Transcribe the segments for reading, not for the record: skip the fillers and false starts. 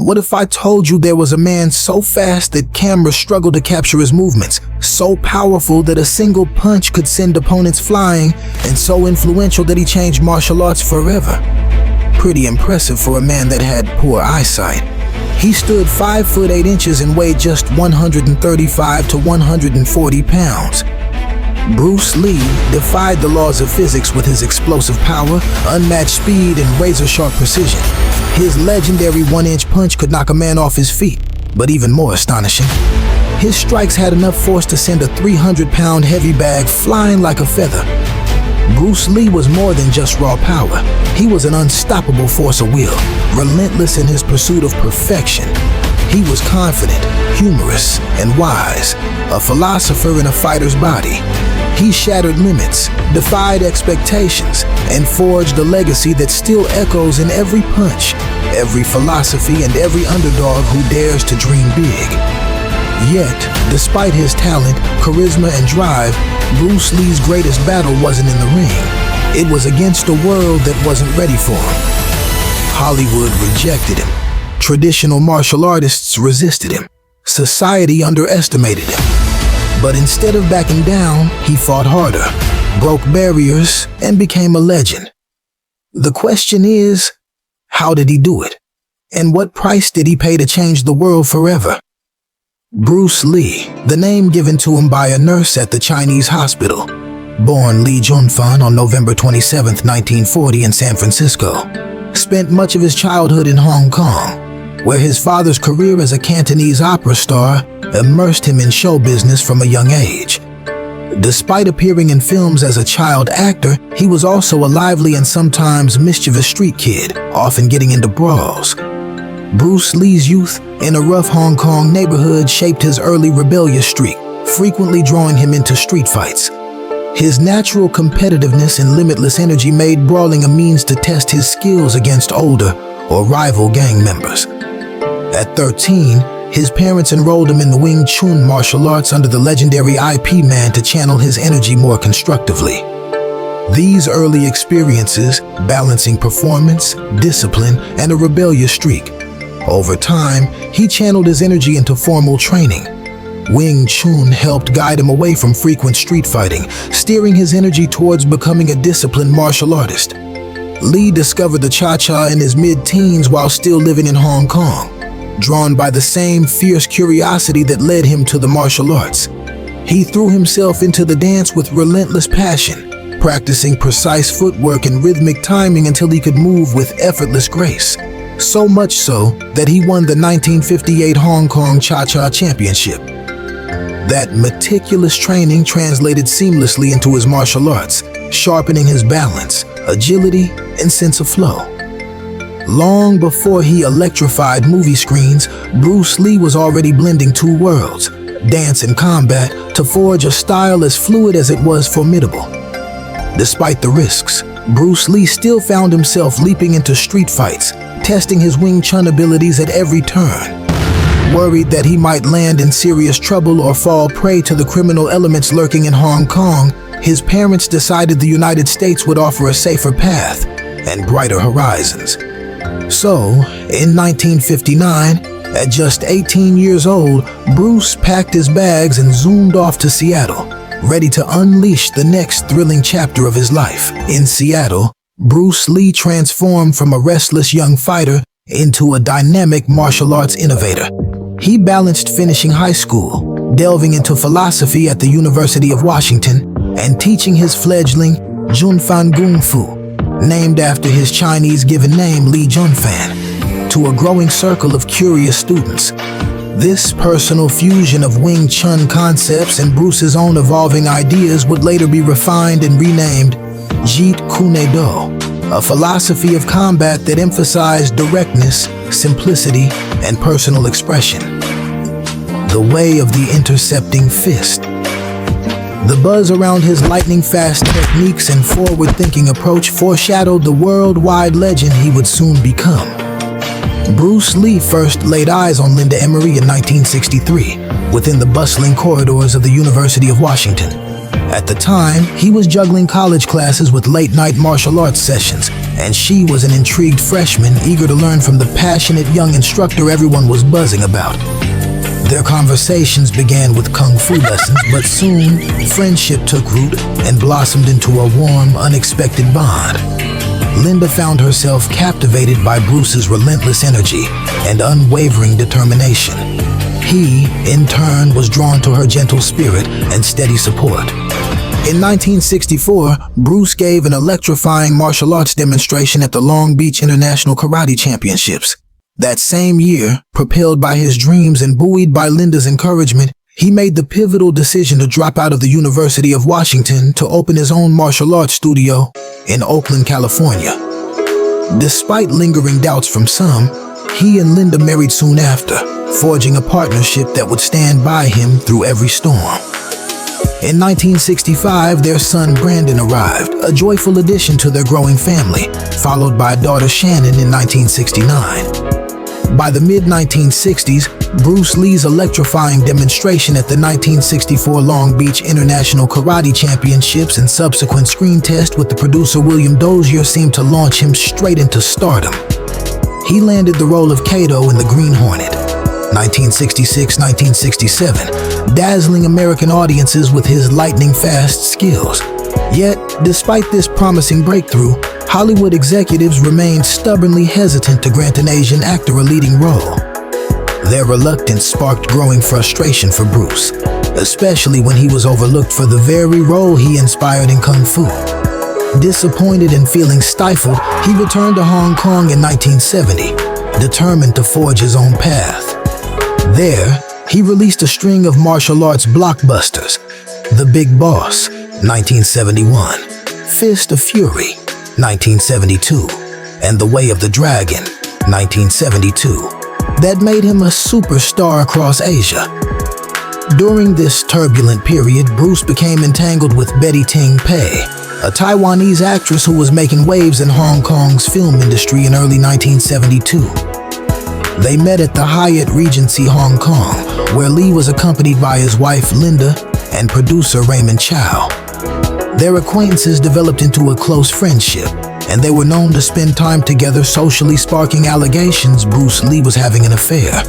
What if I told you there was a man so fast that cameras struggled to capture his movements, so powerful that a single punch could send opponents flying, and so influential that he changed martial arts forever? Pretty impressive for a man that had poor eyesight. He stood 5 foot 8 inches and weighed just 135 to 140 pounds. Bruce Lee defied the laws of physics with his explosive power, unmatched speed, and razor-sharp precision. His legendary 1-inch punch could knock a man off his feet, but even more astonishing, his strikes had enough force to send a 300-pound heavy bag flying like a feather. Bruce Lee was more than just raw power. He was an unstoppable force of will, relentless in his pursuit of perfection. He was confident, humorous, and wise, a philosopher in a fighter's body. He shattered limits, defied expectations, and forged a legacy that still echoes in every punch, every philosophy, and every underdog who dares to dream big. Yet, despite his talent, charisma, and drive, Bruce Lee's greatest battle wasn't in the ring. It was against a world that wasn't ready for him. Hollywood rejected him. Traditional martial artists resisted him. Society underestimated him. But instead of backing down, he fought harder, broke barriers, and became a legend. The question is, how did he do it? And what price did he pay to change the world forever? Bruce Lee, the name given to him by a nurse at the Chinese hospital. Born Lee Junfan on November 27, 1940 in San Francisco, spent much of his childhood in Hong Kong, where his father's career as a Cantonese opera star immersed him in show business from a young age. Despite appearing in films as a child actor, he was also a lively and sometimes mischievous street kid, often getting into brawls. Bruce Lee's youth in a rough Hong Kong neighborhood shaped his early rebellious streak, frequently drawing him into street fights. His natural competitiveness and limitless energy made brawling a means to test his skills against older or rival gang members. At 13, his parents enrolled him in the Wing Chun martial arts under the legendary IP Man to channel his energy more constructively. These early experiences, balancing performance, discipline, and a rebellious streak. Over time, he channeled his energy into formal training. Wing Chun helped guide him away from frequent street fighting, steering his energy towards becoming a disciplined martial artist. Lee discovered the cha-cha in his mid-teens while still living in Hong Kong, drawn by the same fierce curiosity that led him to the martial arts. He threw himself into the dance with relentless passion, practicing precise footwork and rhythmic timing until he could move with effortless grace. So much so that he won the 1958 Hong Kong Cha-Cha Championship. That meticulous training translated seamlessly into his martial arts, sharpening his balance, agility, and sense of flow. Long before he electrified movie screens, Bruce Lee was already blending two worlds, dance and combat, to forge a style as fluid as it was formidable. Despite the risks, Bruce Lee still found himself leaping into street fights, testing his Wing Chun abilities at every turn. Worried that he might land in serious trouble or fall prey to the criminal elements lurking in Hong Kong, his parents decided the United States would offer a safer path and brighter horizons. So, in 1959, at just 18 years old, Bruce packed his bags and zoomed off to Seattle, ready to unleash the next thrilling chapter of his life. In Seattle, Bruce Lee transformed from a restless young fighter into a dynamic martial arts innovator. He balanced finishing high school, delving into philosophy at the University of Washington, and teaching his fledgling Junfan Kung Fu, named after his Chinese given name Lee Junfan, to a growing circle of curious students. This personal fusion of Wing Chun concepts and Bruce's own evolving ideas would later be refined and renamed Jeet Kune Do, a philosophy of combat that emphasized directness, simplicity, and personal expression. The way of the intercepting fist. The buzz around his lightning-fast techniques and forward-thinking approach foreshadowed the worldwide legend he would soon become. Bruce Lee first laid eyes on Linda Emery in 1963, within the bustling corridors of the University of Washington. At the time, he was juggling college classes with late-night martial arts sessions, and she was an intrigued freshman eager to learn from the passionate young instructor everyone was buzzing about. Their conversations began with kung fu lessons, but soon, friendship took root and blossomed into a warm, unexpected bond. Linda found herself captivated by Bruce's relentless energy and unwavering determination. He, in turn, was drawn to her gentle spirit and steady support. In 1964, Bruce gave an electrifying martial arts demonstration at the Long Beach International Karate Championships. That same year, propelled by his dreams and buoyed by Linda's encouragement, he made the pivotal decision to drop out of the University of Washington to open his own martial arts studio in Oakland, California. Despite lingering doubts from some, he and Linda married soon after, forging a partnership that would stand by him through every storm. In 1965, their son Brandon arrived, a joyful addition to their growing family, followed by daughter Shannon in 1969. By the mid-1960s, Bruce Lee's electrifying demonstration at the 1964 Long Beach International Karate Championships and subsequent screen test with the producer William Dozier seemed to launch him straight into stardom. He landed the role of Kato in The Green Hornet, 1966-1967, dazzling American audiences with his lightning-fast skills. Yet, despite this promising breakthrough, Hollywood executives remained stubbornly hesitant to grant an Asian actor a leading role. Their reluctance sparked growing frustration for Bruce, especially when he was overlooked for the very role he inspired in Kung Fu. Disappointed and feeling stifled, he returned to Hong Kong in 1970, determined to forge his own path. There, he released a string of martial arts blockbusters: The Big Boss, 1971, Fist of Fury, 1972, and The Way of the Dragon, 1972, that made him a superstar across Asia. During this turbulent period, Bruce became entangled with Betty Ting Pei, a Taiwanese actress who was making waves in Hong Kong's film industry in early 1972. They met at the Hyatt Regency Hong Kong, where Lee was accompanied by his wife Linda and producer Raymond Chow. Their acquaintances developed into a close friendship, and they were known to spend time together socially, sparking allegations Bruce Lee was having an affair.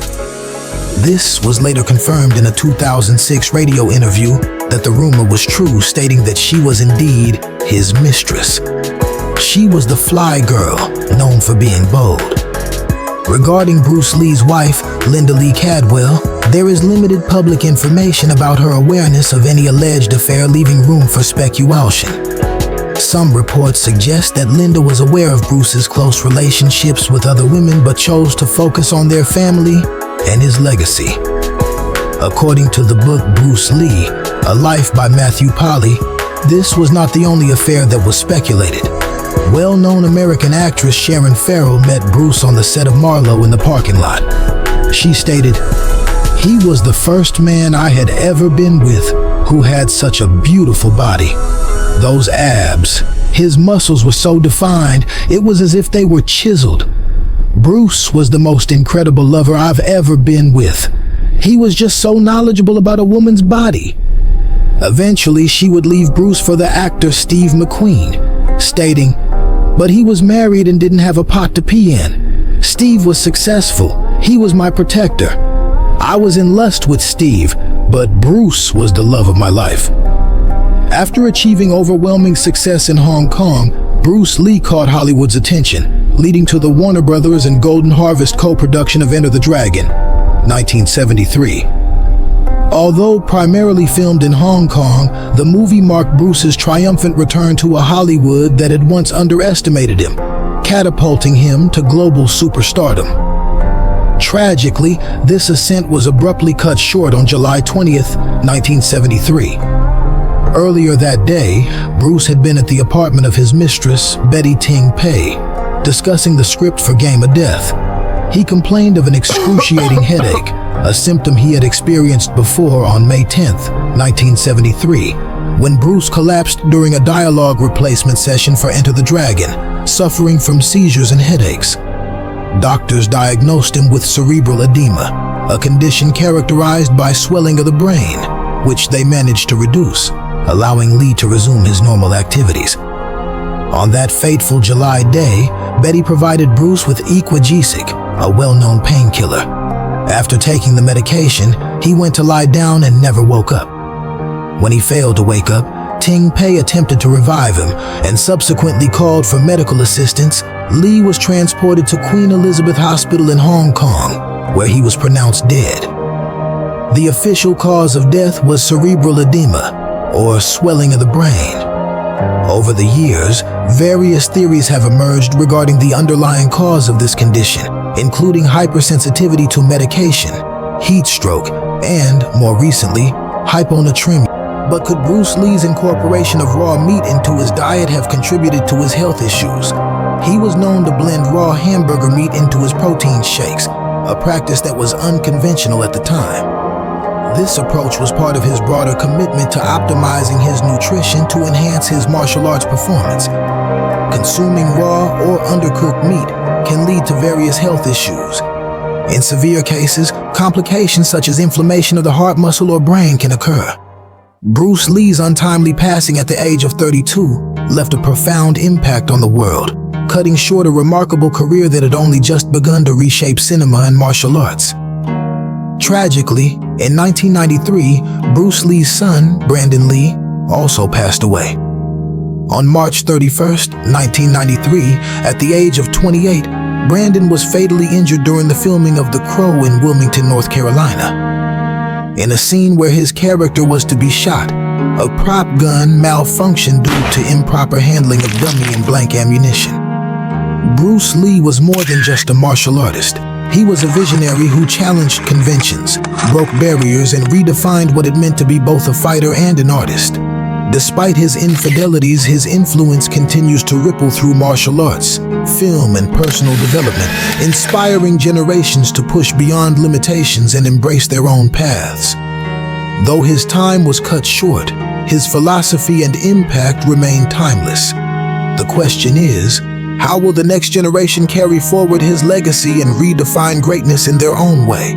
This was later confirmed in a 2006 radio interview that the rumor was true, stating that she was indeed his mistress. She was the fly girl, known for being bold. Regarding Bruce Lee's wife, Linda Lee Cadwell, there is limited public information about her awareness of any alleged affair, leaving room for speculation. Some reports suggest that Linda was aware of Bruce's close relationships with other women but chose to focus on their family and his legacy. According to the book Bruce Lee, A Life by Matthew Polly, this was not the only affair that was speculated. Well-known American actress Sharon Farrell met Bruce on the set of Marlowe in the parking lot. She stated, "He was the first man I had ever been with who had such a beautiful body. Those abs, his muscles were so defined, it was as if they were chiseled. Bruce was the most incredible lover I've ever been with. He was just so knowledgeable about a woman's body." Eventually, she would leave Bruce for the actor Steve McQueen, stating, "But he was married and didn't have a pot to pee in. Steve was successful. He was my protector. I was in lust with Steve, but Bruce was the love of my life." After achieving overwhelming success in Hong Kong, Bruce Lee caught Hollywood's attention, leading to the Warner Brothers and Golden Harvest co-production of Enter the Dragon, 1973. Although primarily filmed in Hong Kong, the movie marked Bruce's triumphant return to a Hollywood that had once underestimated him, catapulting him to global superstardom. Tragically, this ascent was abruptly cut short on July 20th, 1973. Earlier that day, Bruce had been at the apartment of his mistress, Betty Ting Pei, discussing the script for Game of Death. He complained of an excruciating headache, a symptom he had experienced before on May 10th, 1973, when Bruce collapsed during a dialogue replacement session for Enter the Dragon, suffering from seizures and headaches. Doctors diagnosed him with cerebral edema, a condition characterized by swelling of the brain, which they managed to reduce. allowing Lee to resume his normal activities. On that fateful July day, Betty provided Bruce with Equagesic, a well-known painkiller. After taking the medication, he went to lie down and never woke up. When he failed to wake up, Ting Pei attempted to revive him and subsequently called for medical assistance. Lee was transported to Queen Elizabeth Hospital in Hong Kong, where he was pronounced dead. The official cause of death was cerebral edema, or swelling of the brain. Over the years, various theories have emerged regarding the underlying cause of this condition, including hypersensitivity to medication, heat stroke, and, more recently, hyponatremia. But could Bruce Lee's incorporation of raw meat into his diet have contributed to his health issues? He was known to blend raw hamburger meat into his protein shakes, a practice that was unconventional at the time. This approach was part of his broader commitment to optimizing his nutrition to enhance his martial arts performance. Consuming raw or undercooked meat can lead to various health issues. In severe cases, complications such as inflammation of the heart muscle or brain can occur. Bruce Lee's untimely passing at the age of 32 left a profound impact on the world, cutting short a remarkable career that had only just begun to reshape cinema and martial arts. Tragically, in 1993, Bruce Lee's son, Brandon Lee, also passed away. On March 31st, 1993, at the age of 28, Brandon was fatally injured during the filming of The Crow in Wilmington, North Carolina. In a scene where his character was to be shot, a prop gun malfunctioned due to improper handling of dummy and blank ammunition. Bruce Lee was more than just a martial artist. He was a visionary who challenged conventions, broke barriers, and redefined what it meant to be both a fighter and an artist. Despite his infidelities, his influence continues to ripple through martial arts, film, and personal development, inspiring generations to push beyond limitations and embrace their own paths. Though his time was cut short, his philosophy and impact remain timeless. The question is, how will the next generation carry forward his legacy and redefine greatness in their own way?